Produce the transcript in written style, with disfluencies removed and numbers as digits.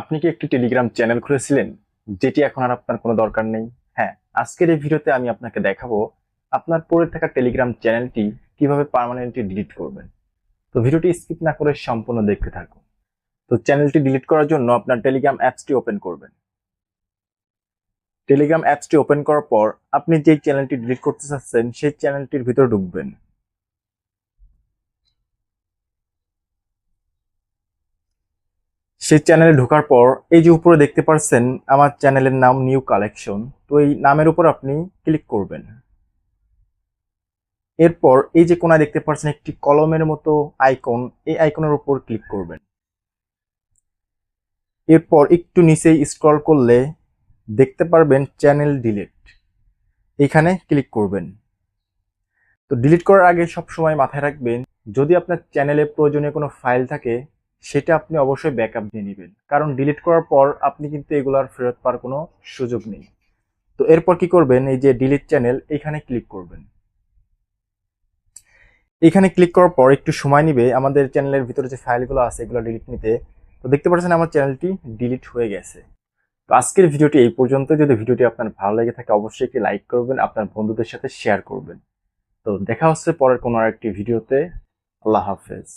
আপনি কি একটি টেলিগ্রাম চ্যানেল খুলেছিলেন যেটি এখন আর আপনার কোনো দরকার নেই? হ্যাঁ, আজকের এই ভিডিওতে আমি আপনাকে দেখাবো আপনার পড়ে থাকা টেলিগ্রাম চ্যানেলটি কিভাবে পার্মানেন্টলি ডিলিট করবেন। তো ভিডিওটি স্কিপ না করে সম্পূর্ণ দেখতে থাকুন। তো চ্যানেলটি ডিলিট করার জন্য আপনার টেলিগ্রাম অ্যাপসটি ওপেন করবেন। টেলিগ্রাম অ্যাপসটি ওপেন করার পর আপনি যে চ্যানেলটি ডিলিট করতে চাচ্ছেন সেই চ্যানেলটির ভিতরে ঢুকবেন। সেই চ্যানেলে ঢোকার পর এই যে উপরে দেখতে পাচ্ছেন আমার চ্যানেলের নাম নিউ কালেকশন, তো এই নামের উপর আপনি ক্লিক করবেন। এরপর এই যে কোনায় দেখতে পাচ্ছেন একটি কলমের মতো আইকন, এই আইকনের উপর ক্লিক করবেন। এরপর একটু নিচেই স্ক্রল করলে দেখতে পারবেন চ্যানেল ডিলিট, এখানে ক্লিক করবেন। তো ডিলিট করার আগে সব সময় মাথায় রাখবেন, যদি আপনার চ্যানেলে প্রয়োজনীয় কোনো ফাইল থাকে সেটা আপনি অবশ্যই ব্যাকআপ দিয়ে নেবেন, কারণ ডিলিট করার পর আপনি কিন্তু এগুলার ফেরত পাওয়ার কোনো সুযোগ নেই। তো এরপর কি করবেন, এই যে ডিলিট চ্যানেল এখানে ক্লিক করবেন। এখানে ক্লিক করার পর একটু সময় নিবে আমাদের চ্যানেলের ভিতরে যে ফাইলগুলো আছে এগুলো ডিলিট নিতে। তো দেখতে পাচ্ছেন আমার চ্যানেলটি ডিলিট হয়ে গেছে। তো আজকের ভিডিওটি এই পর্যন্ত। যদি ভিডিওটি আপনার ভালো লেগে থাকে অবশ্যই একটি লাইক করবেন, আপনার বন্ধুদের সাথে শেয়ার করবেন। তো দেখা হচ্ছে পরের কোনো আরেকটি ভিডিওতে। আল্লাহ হাফেজ।